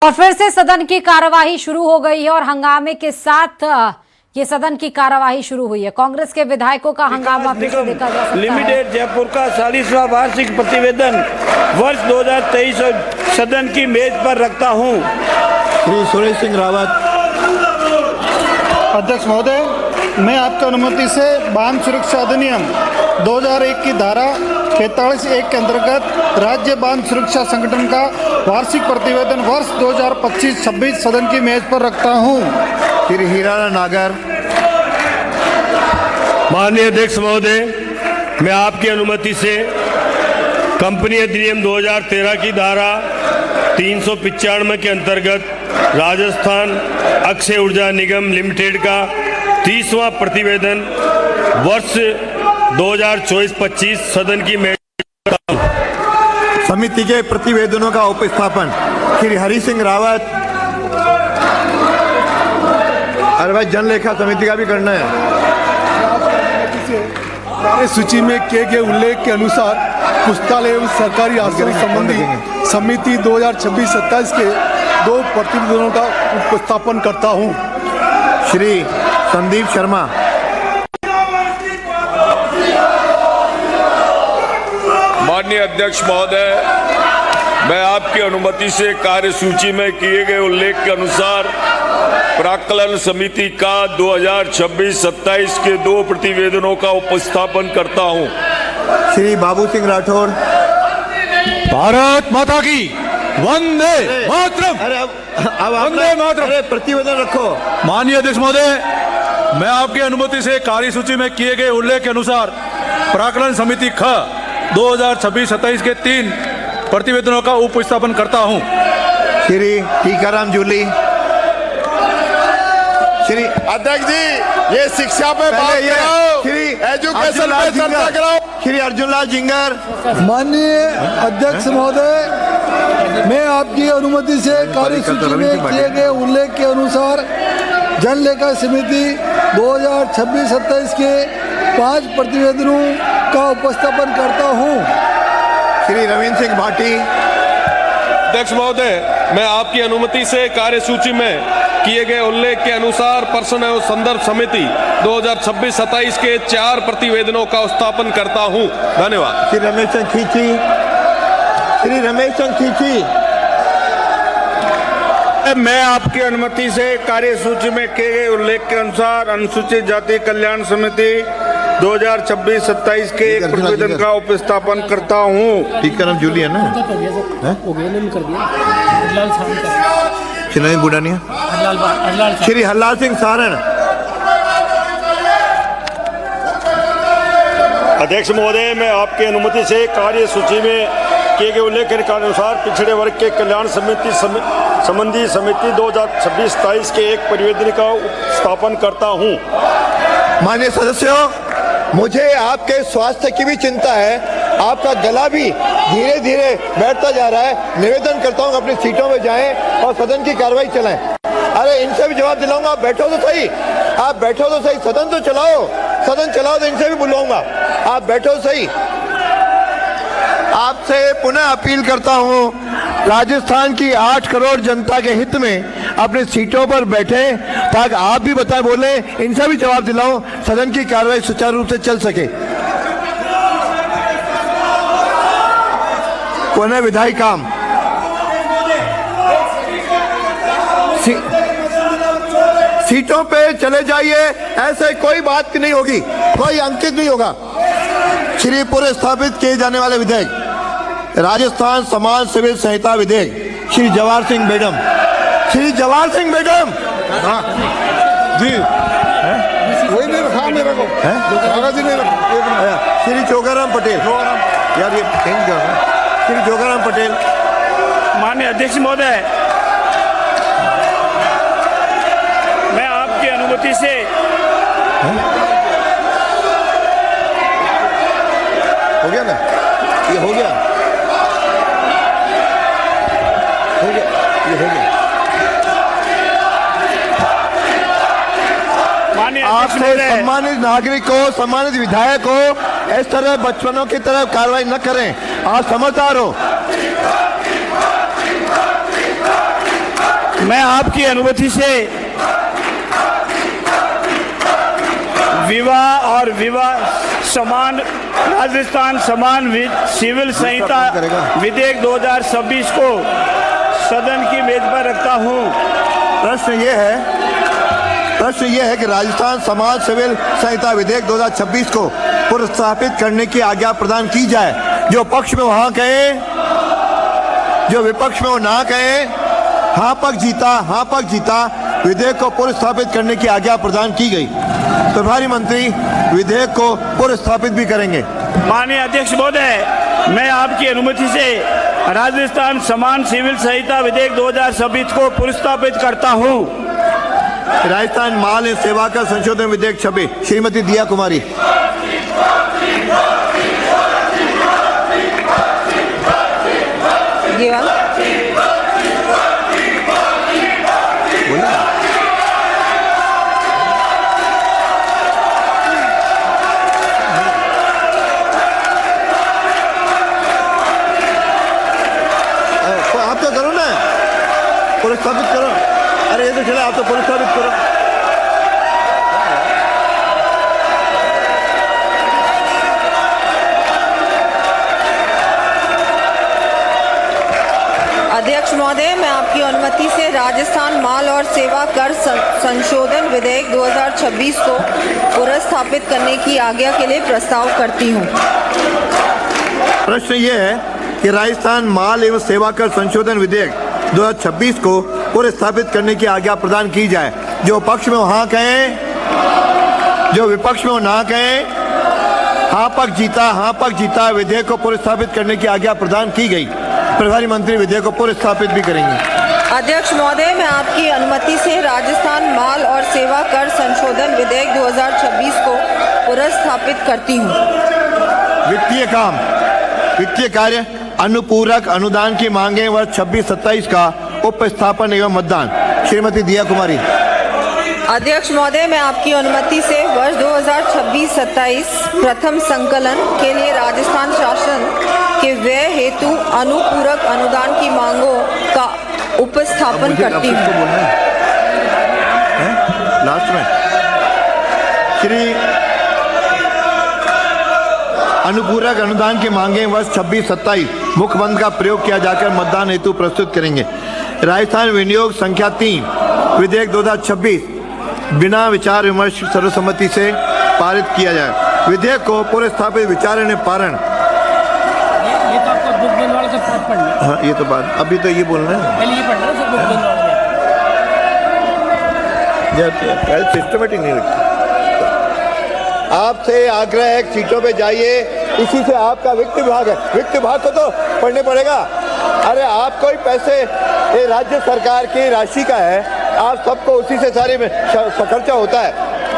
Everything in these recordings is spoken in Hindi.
और फिर से सदन की कार्यवाही शुरू हो गई है और हंगामे के साथ ये सदन की कार्यवाही शुरू हुई है। कांग्रेस के विधायकों का हंगामा फिर से देखा जा सकता है। लिमिटेड जयपुर का 40वां वार्षिक प्रतिवेदन वर्ष 2023 सदन की मेज पर रखता हूं। श्री सुरेश सिंह रावत। अध्यक्ष महोदय, मैं आपकी अनुमति से बांध सुरक्षा अधिनियम 2001 की धारा 45(1) के अंतर्गत राज्य बांध सुरक्षा संगठन का वार्षिक प्रतिवेदन वर्ष 2025-26 सदन की मेज पर रखता हूं। श्री हीरालाल नागर। माननीय अध्यक्ष महोदय, मैं आपकी अनुमति से कंपनी अधिनियम 2013 की धारा 395 के अंतर्गत राजस्थान अक्षय ऊर्जा निगम लिमिटेड का 30वां प्रतिवेदन वर्ष 2024-25 सदन की मेज समिति के प्रतिवेदनों का उपस्थापन श्री हरि सिंह रावत। अरे भाई, जनलेखा समिति का भी करना है। सूची में किए गए उल्लेख के अनुसार पुस्तकालय एवं सरकारी आश्रय संबंधी समिति 2026-27 के 2 प्रतिवेदनों का उपस्थापन करता हूं। श्री संदीप शर्मा। माननीय अध्यक्ष महोदय, मैं आपकी अनुमति से कार्यसूची में किए गए उल्लेख के अनुसार प्राक्कलन समिति का 2026-27 के 2 प्रतिवेदनों का उपस्थापन करता हूं। श्री बाबू सिंह राठौर। भारत माता की वंदे मातरम। अब वंदे मातरम। अरे प्रतिवेदन रखो। माननीय अध्यक्ष महोदय, मैं आपकी अनुमति से कार्यसूची में किए गए उल्लेख के अनुसार प्राक्कलन समिति ख 2026-27 के 3 प्रतिवेदनों का उपस्थापन करता हूं। श्री टीकाराम जूली। श्री अध्यक्ष जी, ये शिक्षा पे बात कराओ, श्री एजुकेशन पे चर्चा कराओ। श्री अर्जुन लाल जिंगर। माननीय अध्यक्ष महोदय, मैं आपकी अनुमति से कार्यसूची में किए गए उल्लेख के अनुसार जनलेखा समिति 2026-27 के 5 प्रतिवेदनों का उपस्थापन करता हूं। श्री रविंद्र सिंह भाटी। अध्यक्ष महोदय, मैं आपकी अनुमति से कार्यसूची में किए गए उल्लेख के अनुसार प्रश्न एवं संदर्भ समिति 2026-27 के 4 प्रतिवेदनों का उपस्थापन करता हूं। धन्यवाद। श्री रमेश चंद खींची। श्री रमेश चंद खींची। मैं आपकी अनुमति से कार्यसूची में किए गए उल्लेख के अनुसार अनुसूचित जाति कल्याण समिति 2026-27 के 1 प्रतिवेदन का उपस्थापन करता हूं। टीकाराम जूली है ना? श्री बुढ़ानिया। श्री हरलाल सिंह सारण। अध्यक्ष महोदय, मैं आपकी अनुमति से कार्यसूची में किए गए उल्लेख के अनुसार पिछड़े वर्ग के कल्याण समिति संबंधी समिति 2026-27 के 1 प्रतिवेदन का उपस्थापन करता हूं। माननीय सदस्यों, मुझे आपके स्वास्थ्य की भी चिंता है। आपका गला भी धीरे धीरे बैठता जा रहा है। निवेदन करता हूं अपनी सीटों में जाएं और सदन की कार्रवाई चलाएं। अरे, इनसे भी जवाब दिलाऊंगा। आप बैठो तो सही, आप बैठो तो सही। सदन तो चलाओ, सदन चलाओ तो इनसे भी बुलाऊंगा। आप बैठो तो सही। आपसे पुनः अपील करता हूं, राजस्थान की 8 करोड़ जनता के हित में अपनी सीटों पर बैठे ताकि आप भी बताएं, बोले, इनसे भी जवाब दिलाओ, सदन की कार्रवाई सुचारू रूप से चल सके। पुनः विधायी काम। सीटों पे चले जाइए। ऐसे कोई बात नहीं होगी, कोई अंकित नहीं होगा। श्री पूर्व स्थापित किए जाने वाले विधेयक राजस्थान समाज सिविल संहिता विधेयक श्री जवाहर सिंह बेगम। श्री जवाहर सिंह बेगम। हाँ जी, वही नहीं रखा मेरे को, कागज ही नहीं रखा। श्री जोगाराम पटेल। यार, ये चेंज कर रहा है। श्री जोगाराम पटेल। माननीय अध्यक्ष महोदय, मैं आपकी अनुमति से हो गया ना? ये हो गया, ये हो गया। आपने सम्मानित नागरिकों, सम्मानित विधायकों, इस तरह बचपनों की तरफ कार्रवाई न करें। आप समझदार हो। मैं आपकी अनुमति से विवाह समान राजस्थान समान सिविल संहिता विधेयक 2026 को सदन की मेज पर रखता हूं। प्रश्न ये है कि राजस्थान समाज सिविल संहिता विधेयक 2026 को पुनर्स्थापित करने की आज्ञा प्रदान की जाए। जो पक्ष में वहां कहे, जो विपक्ष में वो ना कहे। हाँ पक्ष जीता विधेयक को पुनर्स्थापित करने की आज्ञा प्रदान की गई। प्रभारी मंत्री विधेयक को पुनर्स्थापित भी करेंगे। माननीय अध्यक्ष महोदय, मैं आपकी अनुमति से राजस्थान समान सिविल संहिता विधेयक 2026 को पुनर्स्थापित करता हूं। राजस्थान माल एवं सेवा कर संशोधन विधेयक 26, श्रीमती दिया कुमारी। आप तो करो ना, पुनर्स्थापित करो। अरे ये तो चला, आप तो पुनर्स्थापित करो। अध्यक्ष महोदय, मैं आपकी अनुमति से राजस्थान माल और सेवा कर संशोधन विधेयक 2026 को पुनर्स्थापित करने की आज्ञा के लिए प्रस्ताव करती हूं। प्रश्न ये है कि राजस्थान माल एवं सेवा कर संशोधन विधेयक 2026 को पुनर्स्थापित करने की आज्ञा प्रदान की जाए। जो पक्ष में हाँ कहें, जो विपक्ष में वो ना कहें। हाँ पक्ष जीता विधेयक को पुनर्स्थापित करने की आज्ञा प्रदान की गई। प्रभारी मंत्री विधेयक को पुनर्स्थापित भी करेंगे। अध्यक्ष महोदय, मैं आपकी अनुमति से राजस्थान माल और सेवा कर संशोधन विधेयक 2026 को पुनर्स्थापित करती हूँ। वित्तीय कार्य अनुपूरक अनुदान की मांगे वर्ष 26-27 का उपस्थापन एवं मतदान, श्रीमती दिया कुमारी। अध्यक्ष महोदय, मैं आपकी अनुमति से वर्ष 2026-27 प्रथम संकलन के लिए राजस्थान शासन के व्यय हेतु अनुपूरक अनुदान की मांगों का उपस्थापन करती हूँ। लास्ट में श्री अनुपूरक अनुदान की मांगे वर्ष 26-27 मुखबंद का प्रयोग किया जाकर मतदान हेतु प्रस्तुत करेंगे। राजस्थान विनियोग संख्या 3 विधेयक 2026 बिना विचार विमर्श सर्वसम्मति से पारित किया जाए। विधेयक को पुनर्स्थापित विचार पारण। ये तो आपका बुक बंद वाला से पढ़ना। हाँ, ये तो बात अभी तो ये बोलना है। पहले ये पढ़ना फिर बुक बंद वाला। सिस्टमेटिक नहीं लगती। आपसे आग्रह है, सीटों पे जाइए। इसी से आपका वित्त विभाग है, वित्त विभाग को तो पढ़ने पड़ेगा। अरे आप कोई पैसे ये राज्य सरकार की राशि का है, आप सबको उसी से सारे में खर्चा होता है।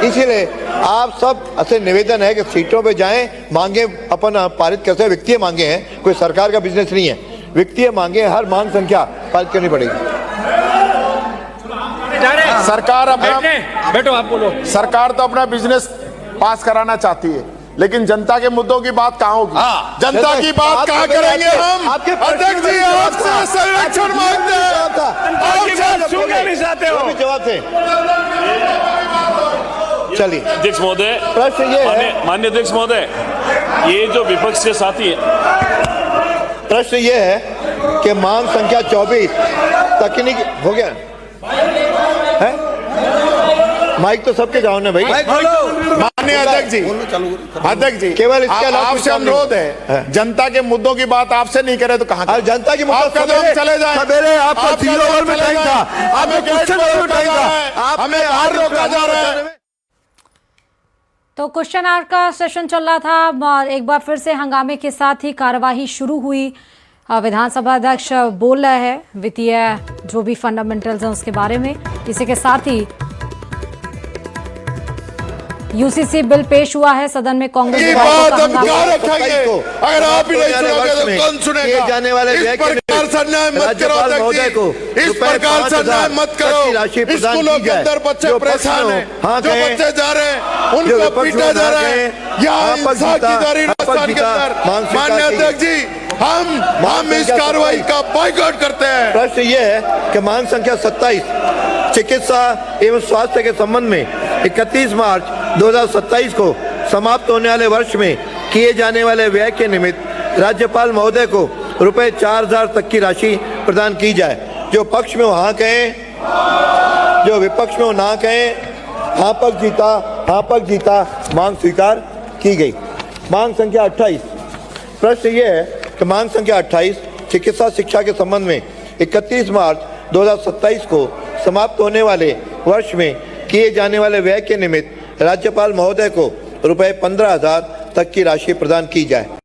इसीलिए आप सब ऐसे निवेदन है कि सीटों पे जाएं, मांगे अपन पारित करते हैं। वित्तीय मांगे हैं, कोई सरकार का बिजनेस नहीं है। वित्तीय मांगे हर मांग संख्या पारित करनी पड़ेगी। सरकार अपना बैठो, आप बोलो। सरकार तो अपना बिजनेस पास कराना चाहती है, लेकिन जनता के मुद्दों की बात कहाँ होगी? जनता की बात कहाँ करेंगे हम? अध्यक्ष जी, आपसे संरक्षण मांगते हैं। जवाब दें। चलिए अध्यक्ष महोदय, प्रश्न ये है, माननीय अध्यक्ष महोदय, ये जो विपक्ष के साथी है, प्रश्न ये है कि मांग संख्या 24 तकनीक हो गया है। माइक तो सबके जाओ ना भाई। माननीय अध्यक्ष जी, केवल इसके अलावा आपसे अनुरोध है, जनता के मुद्दों की बात आपसे नहीं करे तो कहाँ? जनता की मुद्दों चले जाए। सवेरे आपका 0 ओवर में टाइम था, हमें क्वेश्चन ओवर में टाइम था, हमें हार रोका जा रहा है। तो क्वेश्चन आवर का सेशन चल रहा था। एक बार फिर से हंगामे के साथ ही कार्यवाही शुरू हुई। विधानसभा अध्यक्ष बोल रहे हैं वित्तीय जो भी फंडामेंटल्स हैं उसके बारे में। इसी के साथ ही यूसीसी बिल पेश हुआ है सदन में। कांग्रेस अगर आप ही नहीं सुनोगे तो कौन सुनेगा? जाने वाले इस प्रकार से अन्याय मत करो, इस प्रकार से अन्याय मत करो। स्कूलों के अंदर बच्चे परेशान हैं, जो बच्चे जा रहे हैं उनको पीटा जा रहा है। यहाँ हिंसा की जा रही राजस्थान के अंदर। माननीय अध्यक्ष जी, हम इस कार्रवाई का बॉयकॉट करते हैं। प्रश्न ये है कि मांग संख्या 27 चिकित्सा एवं स्वास्थ्य के संबंध में 31 मार्च 2027 को समाप्त होने वाले वर्ष में किए जाने वाले व्यय के निमित्त राज्यपाल महोदय को रुपए 4000 तक की राशि प्रदान की जाए। जो पक्ष में वो हाँ कहें, जो विपक्ष में वो ना कहें। हाँ पक्ष जीता, मांग स्वीकार की गई। मांग संख्या 28 प्रश्न ये है कि मांग संख्या 28 चिकित्सा शिक्षा के संबंध में 31 मार्च 2027 को समाप्त होने वाले वर्ष में किए जाने वाले व्यय के निमित्त राज्यपाल महोदय को रुपए 15,000 तक की राशि प्रदान की जाए।